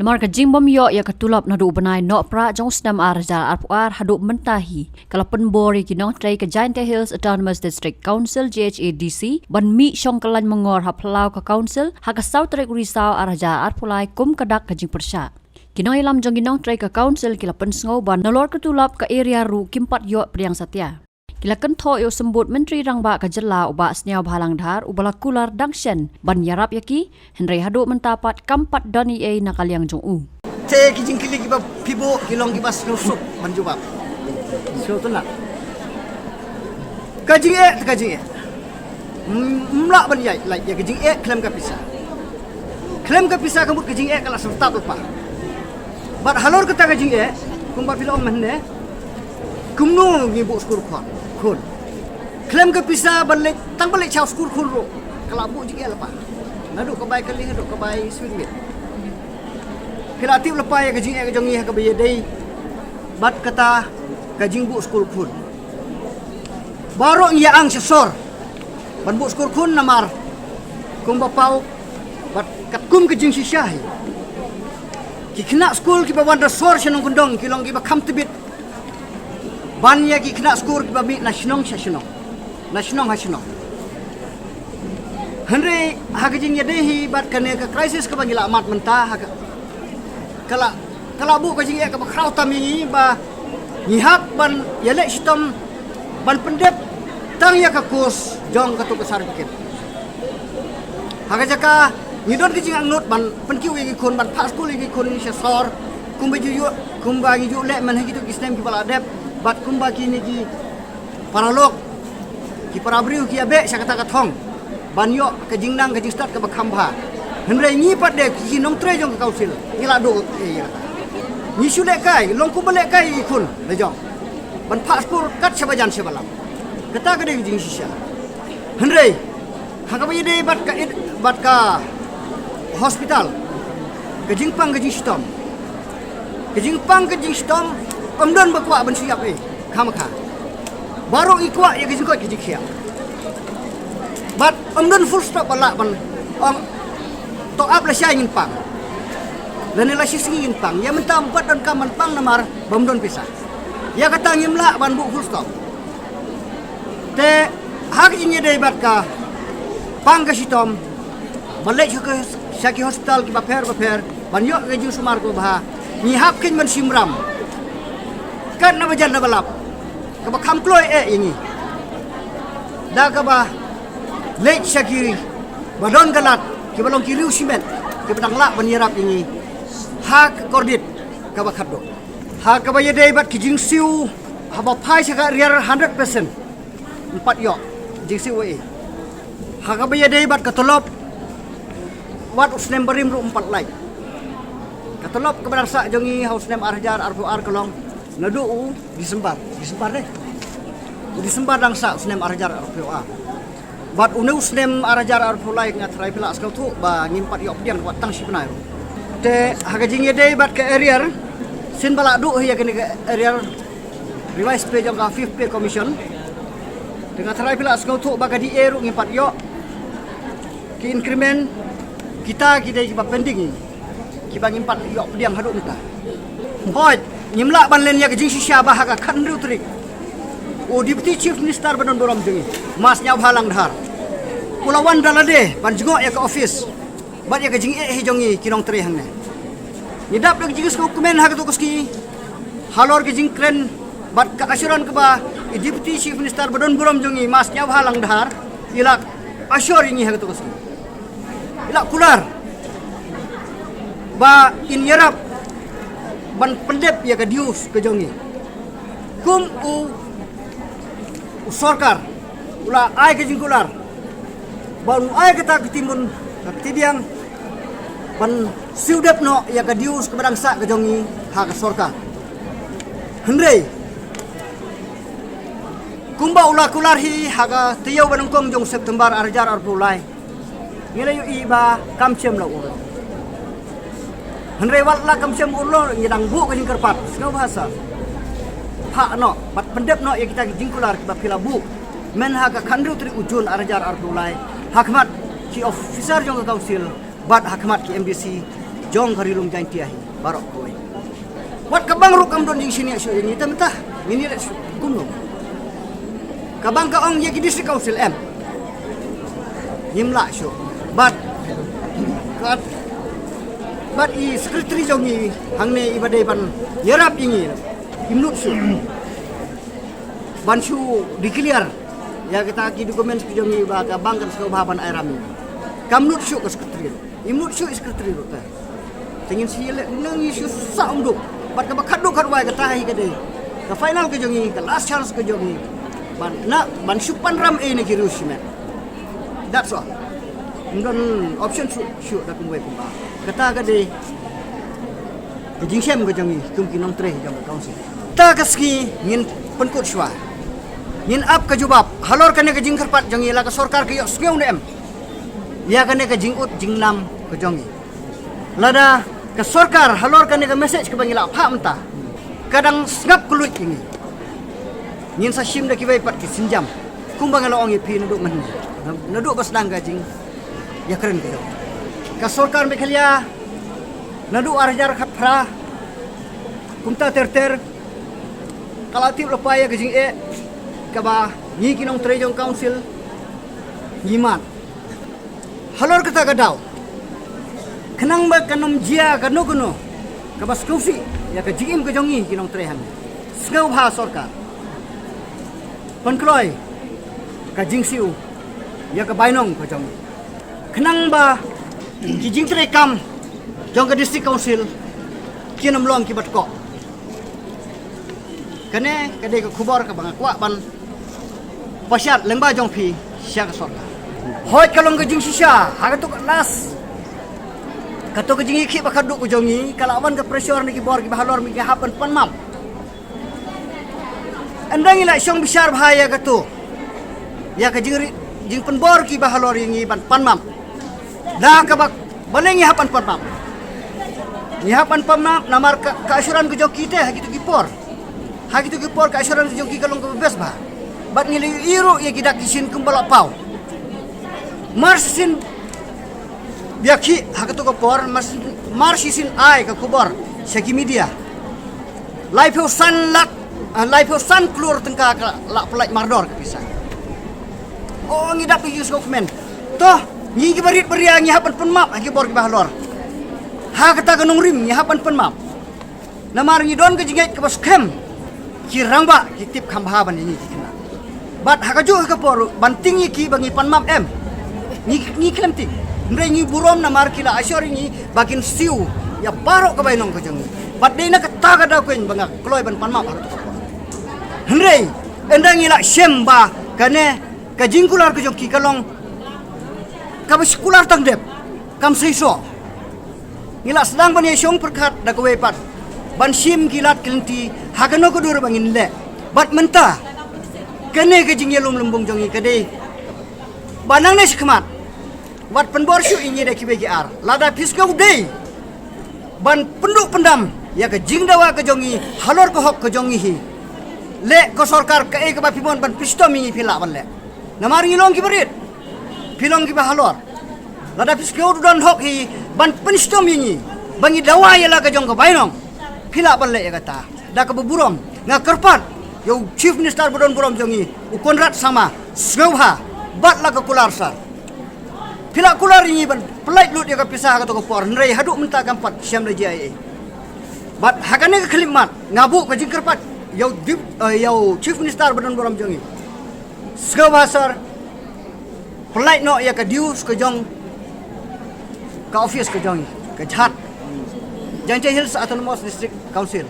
Lemar ka jimbom yo ya katulap na do banai no pra jong snam arjal arpuar hadu mentahi kalapan bori kinong tray ka Giant Hills Autonomous District Council GHADC ban mi syong kalan mengor haplau ka council ha ka South Trek Risau arjal arpulai kum kadak ka jing persya. Kinong ilam jong kinong tray ka council kilapan sngaw ban nolor katulap ka area ru kimpat yo priang satya. Kilakan tho yo sembut menteri rangba ka jela uba sniaw bahalang dhar ubala kular dangshen ban yarap yaki henry hadu mentapat kampat doni e nakaliang jong u. Te kijing kili kiba pibo kilong kiba snusuk manjubab. So tu nak. Kajing e. Mlak ban yai lai ya kajing e klem ka pisa. Klem ka pisa kambut kajing e kala serta lupa. Bat halor kata kajing e kumba pilom menne. Kumno ngibu skur khun. Klem ka pisa balik tang balik chau skur khun ro. Kala bu jing e lepa. Nadu ka bai kali hadu ka bai swingit. Pilatip lepas ya kajing ek jongi ka baye dei bat kata kajing bu skul kun baro ya ang sesor ban bu skul kun namar kum bapau bat kat kum kajing sisyahi ki kena skul ki bawan da sor senong kundong kilong ki ba kam tebit ban ya ki kena skul ki ba mi nasionong hasionong Henry hakajing ya dehi bat kane ka krisis ka bangila amat mentah Kala bu kajing ya ka kraw tami ba ngihap ban yale sitom ban pendep tang ya ka kus jong ka tu kasar pikir hakajaka ngidon kajing angnut ban penkiu igi kun ban pas kul igi kun ni sor kumba ju le man higitu kisnem ki bala adep bat kumba kini ki paralog ki parabriu ki abe sakata ka thong ban yo kajing nang kajing start ka bakhamba Henry ni pat dek ki nong tre jong ka council ngila do ni su lek kai long ku belek kai kun le jong ban phas kur kat sabajan sebalam kata ka dek jing sisya Henry haka bayi dei bat ka hospital ke jingpang ke jingstom omdon bakwa ban siap khamaka baru ikwa ya ke jingkot ke jikhia bat omdon full stop bala ban to up la ingin pang dan la ingin pang ya mentam pat dan kaman pang namar bamdon pisah ya kata ngimla ban bu full stop te hak ingin debat ka pang ka sitom balek ke syaki hospital ki baper ban yo ke ju sumar ko bah ni hap kin man simram kan na bajan na balap ka ba kham kloy ingi da ka ba lek syaki badon galat ki balong kiriu simen ki pedang lak banirap ini hak kordit ka bakado hak ka baye dei bat ki jingsiu haba phai saka riar 100% empat yo jingsiu hak ka baye dei bat ka tolop wat usnem berim ru 4 lai ka tolop ka barsa jongi hausnem arjar arfuar kolong nadu disembar deh disembar dangsa usnem arjar arfuar bat usnem arajar arpulai ngatrai pila askau tu ba ngimpat yok diang wat tang sipnai te hakajing yedei bat ke area sin bala du ya kene ke area revise pay jong ka 5th pay commission dengan trai pila askau tu ba di eru ngimpat yok ki increment kita dei ba pending ki ba ngimpat yok diang hadu minta hoi nyimla ban len ya kajing sisya ba haka khandru trik Deputy Chief Minister banon borom jengi mas nyaw halang dhar Pulawan dalade ban jengok ya ke office bat ya ke jing jongi kinong tre hangne nidap lagi jing sko komen ha to koski halor ke jing kren bat ka asuran ke ba Deputy Chief Minister banon borom jengi mas nyaw halang dhar ilak asur ini ha to koski ilak kular ba in yarap ban pendep ya ke dius ke jongi kum sarkar ula ai ke jingkular ban ai kata ketimun ketidiang ban siudep no ya ka dius ke bangsa ke jongi ha ka sarkar Henry kumba ula kular hi ha ka tiyau banongkong jong September arjar arpulai ngelayu iba kamcem la ur Henry wal la kamcem urlo ngidang bu ka jingkerpat ngau bahasa hak no bat pendep no ya kita jingkular ke pilabu men ha ka khandru tri ujun arjar arpulai hakmat ki officer jong council bat hakmat ki MBC jong karilum jain tiahi barok koi wat kabang ru kam don jing sini asyo ni tamta mini ret gunung kabang ka ong ye ki district council em nyimla syo but i secretary jongi hangne ibadai ban yerap ingi imnut syo ban syu declare ya kita ki dokumen jongi ba kabang kan sko baban airam kamnut syu ke secretary imnut syu secretary ta tingin sile nengi syu sa umduk bat ka khaddu kharwai ka tahi ka dei ka final ke jongi ka last chance ke jongi ban syu panram e ne ki rusime that's all ndon option syu da kumwe kumba kata ka dei ke jingsem ke jongi kum ki nom tre jong council ta ka ski ngin penkut sywa ngin ap ka jubab halor kane ke jing kharpat jongi la ka sarkar ke yok skeu nem ya kane ke jingut jingnam ke jongi lada ke sarkar halor kane ke message ke bangila pham ta kadang ngap kulut ini ngin sa sim da ki bai pat ki sinjam kum bangala ong pi nadu bas dang ga jing ya keren ke ka sarkar me khalia nadu arjar khapra kumta ter kalatif lepaya ke jing kaba ni kinong trejong council ngimat halor kata kadau kenang ba kanom jia kanu kaba skufi ya ka jim ke jongi kinong trehan skau bha sarkar pankloi ka jingsiu ya ka bainong ke jongi kenang ba ki jing tre kam jong ka district council kinom long ki bat ko kane kade ka khubar ka bang kwa ban pasyat lengba jong phi syak sarkar hoi kalong ke jing sisa ha ka to las kato ke jingi ki bakadu ko jongi kalawan ke pressure ni ki bor ki bahalor mi ki hapan panmam andang ila syong besar bahaya kato ya ke jing penbor ki bahalor ingi ban panmam da ka bak balengi hapan panmam ni hapan panmam namar ka asuran ke joki teh gitu ki por ha gitu ki por ka asuran ke joki kalong ke bes ba bat ni iru ya ki dak kisin kumbala pau marsin biaki hakato ko por marsisin ai ka kubor segi media live san klur tengka ka la pelai mardor ka bisa oh ngidap pi dokumen toh ngi ki barit beriang ngi hapan penmap ngi bor ki bahlor ha kata ganung rim ngi hapan penmap namar ngi don ke jingai ke bos kem ki rangba ki tip khambha ban ni ki kena bat hakaju ka por banting ki bangi penmap em ngi klem ting ngi burom na markila asyori ni bakin siu ya barok ka bainong ko jeng bat de na kata ka da kuin banga kloy ban panma har to ko hendrei endang ila shemba kane ka jingkular ko jong ki kalong ka baskular tang dep kam seiso ngila sedang ban yesong perkat da ko wepat ban sim kilat kelenti hagano ko dur bangin le bat menta kane ka jing yelum lumbung jongi kade banang ne sikmat wat penbor syu ingi da kibegi ar lada piskau dei ban penduk pendam ya ke jing dawa ke jongi halor ko hok ke jongi hi le ko sarkar ke e ke ba pimon ban pistom ingi pila ban le namar ngilong ki berit pilong ki ba halor lada piskau don hok hi ban pistom ingi bangi dawa ya la ke jong ke bainong pila ban le ya kata da ke buburom nga kerpat yo chief minister bodon burom jongi ukonrat sama sgauha bat la ke kular sar pila kular ini ban pelait lut ya ka pisah ka to ko por nrei haduk menta kampat syam le jai bat hakane ka khlimat ngabu ka jingker pat yau chief minister badan boram jongi ska basar pelait no ya ka dius ka jong ka office ka jongi ka jhat Jain Hills Autonomous District Council